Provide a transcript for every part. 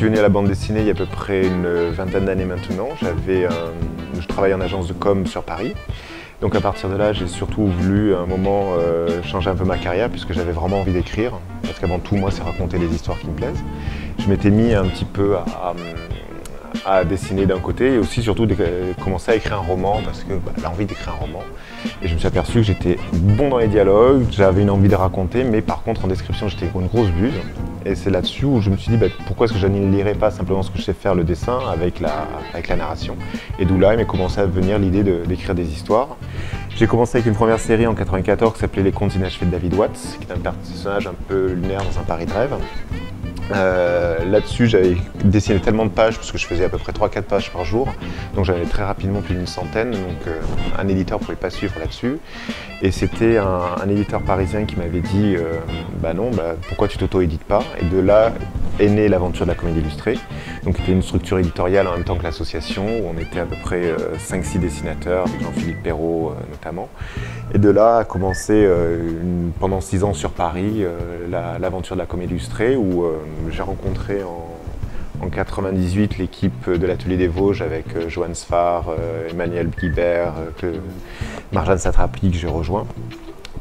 venu à la bande dessinée il y a à peu près une vingtaine d'années maintenant. Je travaillais en agence de com sur Paris. Donc à partir de là, j'ai surtout voulu à un moment changer un peu ma carrière puisque j'avais vraiment envie d'écrire. Parce qu'avant tout, moi, c'est raconter des histoires qui me plaisent. Je m'étais mis un petit peu à dessiner d'un côté et aussi surtout commencer à écrire un roman parce que j'ai envie d'écrire un roman. Et je me suis aperçu que j'étais bon dans les dialogues, j'avais une envie de raconter, mais par contre en description j'étais une grosse buse. Et c'est là-dessus où je me suis dit pourquoi est-ce que je ne lirais pas simplement ce que je sais faire, le dessin, avec la narration. Et d'où là il m'est commencé à venir l'idée d'écrire des histoires. J'ai commencé avec une première série en 1994 qui s'appelait Les Contes inachevés de David Watts, qui est un personnage un peu lunaire dans un Paris de rêve. Là-dessus, j'avais dessiné tellement de pages parce que je faisais à peu près 3-4 pages par jour, donc j'avais très rapidement plus d'une centaine, donc un éditeur ne pouvait pas suivre là-dessus. Et c'était un éditeur parisien qui m'avait dit pourquoi tu t'auto-édites pas? Et de là est née l'aventure de la Comédie Illustrée, donc c'était une structure éditoriale en même temps que l'association, où on était à peu près 5-6 dessinateurs, avec Jean-Philippe Perrault notamment. Et de là a commencé pendant 6 ans sur Paris l'aventure de la Comédie Illustrée, où j'ai rencontré en 98 l'équipe de l'Atelier des Vosges avec Johan Sfar, Emmanuel Guibert, Marjane Satrapi que j'ai rejoint.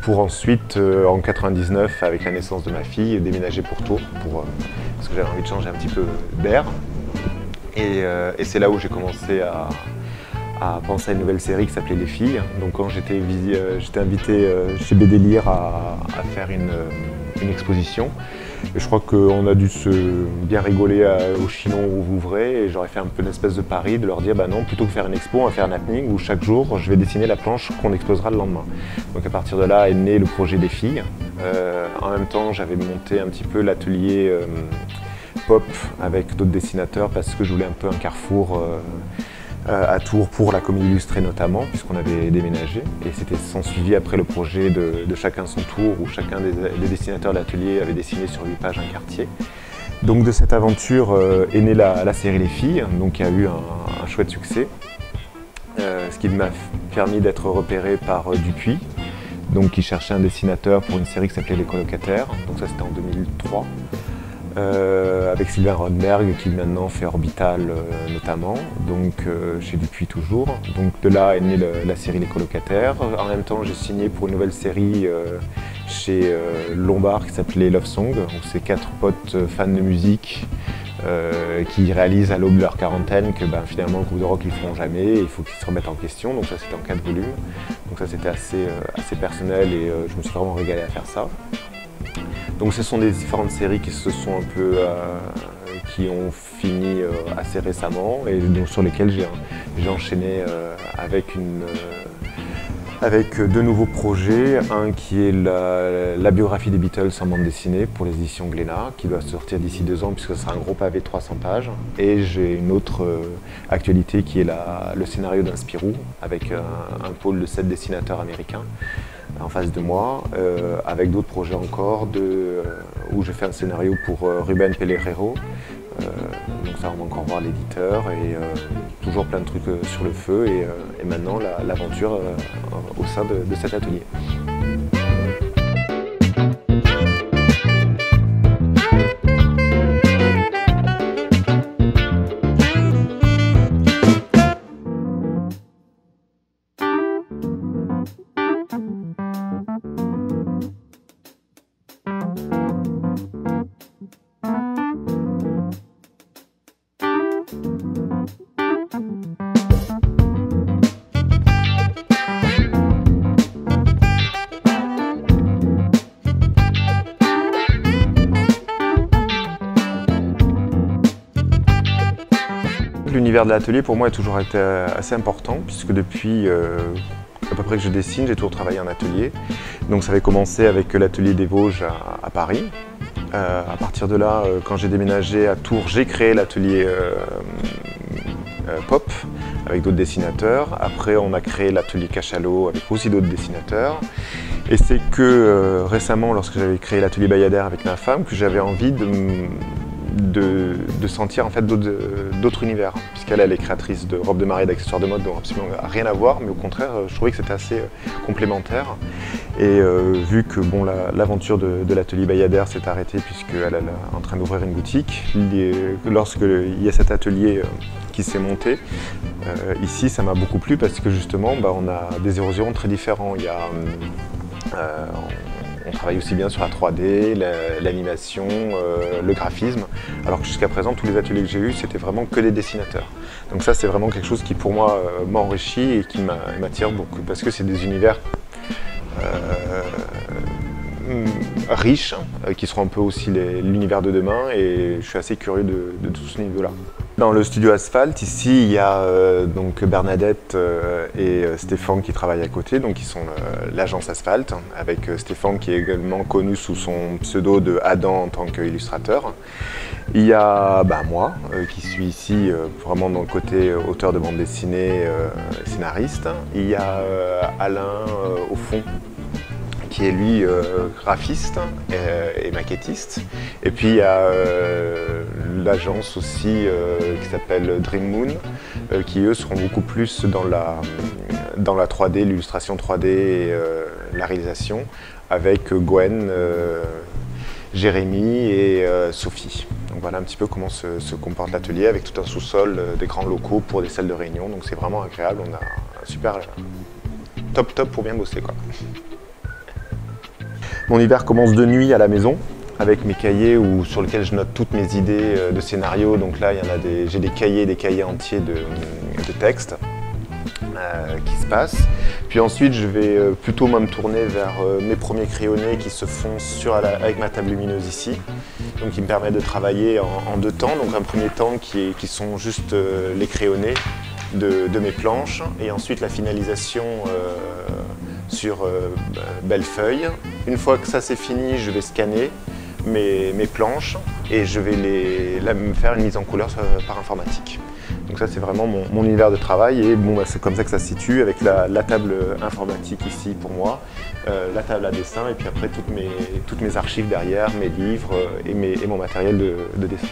Pour ensuite, en 99, avec la naissance de ma fille, déménager pour Tours, parce que j'avais envie de changer un petit peu d'air. Et c'est là où j'ai commencé à penser à une nouvelle série qui s'appelait Les Filles. Donc quand j'étais invité chez BD Lire à faire une exposition. Et je crois qu'on a dû se bien rigoler au Chinon au Vouvray et j'aurais fait un peu une espèce de pari de leur dire non, plutôt que faire une expo, on va faire un happening où chaque jour je vais dessiner la planche qu'on exposera le lendemain. Donc à partir de là est né le projet des filles. En même temps, j'avais monté un petit peu l'atelier pop avec d'autres dessinateurs parce que je voulais un peu un carrefour à Tours pour la Comédie Illustrée notamment, puisqu'on avait déménagé. Et c'était s'en suivi après le projet de chacun son tour, où chacun des dessinateurs de l'atelier avait dessiné sur 8 pages un quartier. Donc de cette aventure est née la série Les Filles, donc qui a eu un chouette succès, ce qui m'a permis d'être repéré par Dupuis, donc qui cherchait un dessinateur pour une série qui s'appelait Les Colocataires, donc ça c'était en 2003. Avec Sylvain Rodberg qui maintenant fait Orbital notamment, donc chez Dupuis toujours. Donc de là est née la série Les Colocataires. En même temps j'ai signé pour une nouvelle série chez Lombard qui s'appelait Love Song. C'est 4 potes fans de musique qui réalisent à l'aube de leur quarantaine que finalement le groupe de rock ils ne le feront jamais, il faut qu'ils se remettent en question. Donc ça c'était en 4 volumes. Donc ça c'était assez personnel et je me suis vraiment régalé à faire ça. Donc ce sont des différentes séries qui se sont un peu qui ont fini assez récemment et donc sur lesquelles j'ai enchaîné avec 2 nouveaux projets. Un qui est la biographie des Beatles en bande dessinée pour les éditions Glénat, qui doit sortir d'ici 2 ans puisque ce sera un gros pavé de 300 pages. Et j'ai une autre actualité qui est le scénario d'un Spirou avec un pôle de 7 dessinateurs américains en face de moi, avec d'autres projets encore, où je fais un scénario pour Ruben Pellerero. Donc ça on va encore voir l'éditeur et toujours plein de trucs sur le feu et maintenant l'aventure au sein de cet atelier. L'univers de l'atelier pour moi a toujours été assez important puisque depuis à peu près que je dessine, j'ai toujours travaillé en atelier. Donc ça avait commencé avec l'atelier des Vosges à Paris. À partir de là, quand j'ai déménagé à Tours, j'ai créé l'atelier pop avec d'autres dessinateurs. Après on a créé l'atelier Cachalot avec aussi d'autres dessinateurs. Et c'est que récemment, lorsque j'avais créé l'atelier Bayadère avec ma femme, que j'avais envie de sentir en fait d'autres univers, puisqu'elle est créatrice de robes de mariée, d'accessoires de mode, donc absolument rien à voir, mais au contraire, je trouvais que c'était assez complémentaire. Et vu que bon, l'aventure de l'atelier Bayadère s'est arrêtée puisqu'elle est en train d'ouvrir une boutique, lorsqu'il y a cet atelier qui s'est monté, ici ça m'a beaucoup plu parce que justement on a des érosions très différents. On travaille aussi bien sur la 3D, l'animation, le graphisme, alors que jusqu'à présent tous les ateliers que j'ai eus c'était vraiment que des dessinateurs. Donc ça c'est vraiment quelque chose qui pour moi m'enrichit et qui m'attire beaucoup parce que c'est des univers riches, qui seront un peu aussi l'univers de demain, et je suis assez curieux de tout ce niveau-là. Dans le studio Asphalt, ici, il y a donc Bernadette et Stéphane qui travaillent à côté, donc ils sont l'agence Asphalt, avec Stéphane qui est également connu sous son pseudo de Adam en tant qu'illustrateur. Il y a moi qui suis ici vraiment dans le côté auteur de bande dessinée, scénariste. Il y a Alain au fond, qui est lui graphiste et maquettiste. Et puis il y a l'agence aussi qui s'appelle Dream Moon, qui eux seront beaucoup plus dans la 3D, l'illustration 3D et la réalisation, avec Gwen, Jérémy et Sophie. Donc voilà un petit peu comment se comporte l'atelier, avec tout un sous-sol, des grands locaux pour des salles de réunion. Donc c'est vraiment agréable, on a un super top pour bien bosser, quoi. Mon hiver commence de nuit à la maison, avec mes cahiers sur lesquels je note toutes mes idées de scénarios. Donc là, j'ai des cahiers entiers de textes qui se passent. Puis ensuite, je vais plutôt me tourner vers mes premiers crayonnés qui se font avec ma table lumineuse ici. Donc qui me permet de travailler en deux temps. Donc un premier temps qui sont juste les crayonnés de mes planches, et ensuite la finalisation sur belle feuille. Une fois que ça c'est fini, je vais scanner mes planches et je vais faire une mise en couleur par informatique. Donc ça c'est vraiment mon univers de travail, et bon, c'est comme ça que ça se situe, avec la table informatique ici pour moi, la table à dessin, et puis après toutes mes archives derrière, mes livres et mon matériel de dessin.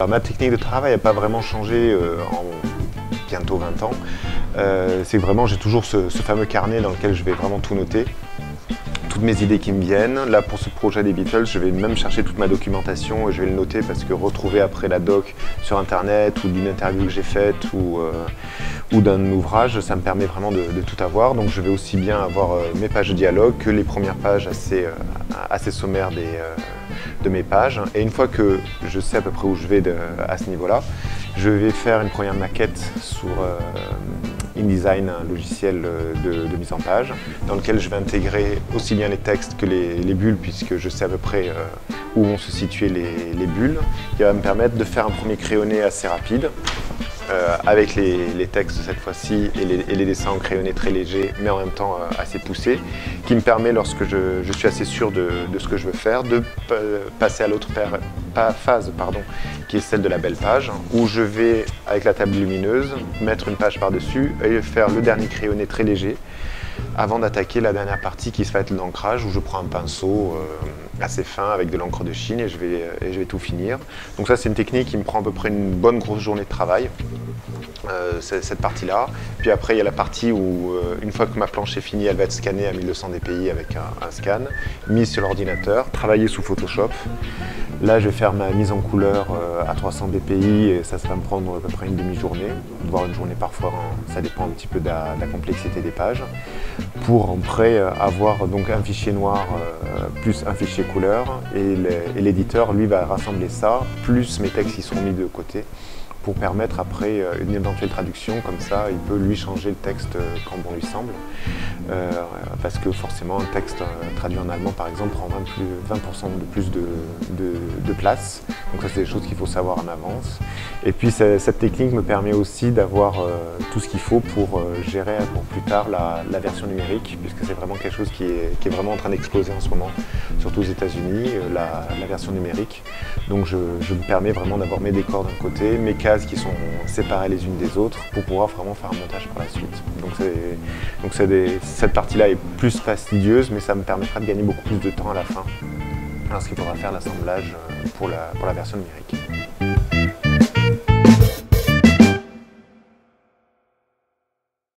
Ma technique de travail n'a pas vraiment changé en bientôt 20 ans. C'est vraiment, j'ai toujours ce fameux carnet dans lequel je vais vraiment tout noter, toutes mes idées qui me viennent. Là, pour ce projet des Beatles, je vais même chercher toute ma documentation et je vais le noter, parce que retrouver après la doc sur internet ou d'une interview que j'ai faite ou d'un ouvrage, ça me permet vraiment de tout avoir. Donc je vais aussi bien avoir mes pages de dialogue que les premières pages assez sommaires de mes pages. Et une fois que je sais à peu près où je vais à ce niveau-là, je vais faire une première maquette sur InDesign, un logiciel de mise en page, dans lequel je vais intégrer aussi bien les textes que les bulles, puisque je sais à peu près où vont se situer les bulles, qui va me permettre de faire un premier crayonné assez rapide, avec les textes cette fois-ci et les dessins en crayonné très légers, mais en même temps assez poussés, qui me permet, lorsque je suis assez sûr de ce que je veux faire, de passer à l'autre phase, qui est celle de la belle page, où je vais, avec la table lumineuse, mettre une page par-dessus et faire le dernier crayonné très léger, avant d'attaquer la dernière partie qui va être l'ancrage, où je prends un pinceau assez fin avec de l'encre de Chine et je vais tout finir. Donc ça, c'est une technique qui me prend à peu près une bonne grosse journée de travail, cette partie-là. Puis après, il y a la partie où, une fois que ma planche est finie, elle va être scannée à 1200 dpi avec un scan, mise sur l'ordinateur, travaillée sous Photoshop. Là, je vais faire ma mise en couleur à 300 dpi et ça va me prendre à peu près une demi-journée, voire une journée parfois, ça dépend un petit peu de la complexité des pages, pour après avoir donc un fichier noir plus un fichier couleur, et l'éditeur lui va rassembler ça, plus mes textes qui seront mis de côté, pour permettre après une éventuelle traduction. Comme ça, il peut lui changer le texte quand bon lui semble. Parce que forcément, un texte traduit en allemand, par exemple, prend 20% de plus de place. Donc ça, c'est des choses qu'il faut savoir en avance. Et puis, cette technique me permet aussi d'avoir tout ce qu'il faut pour gérer pour plus tard la version numérique, puisque c'est vraiment quelque chose qui est vraiment en train d'exploser en ce moment, surtout aux États-Unis, la version numérique. Donc je me permets vraiment d'avoir mes décors d'un côté, mes cases qui sont séparées les unes des autres pour pouvoir vraiment faire un montage pour la suite. Donc cette partie-là est plus fastidieuse, mais ça me permettra de gagner beaucoup plus de temps à la fin lorsqu'il faudra faire l'assemblage pour la version numérique.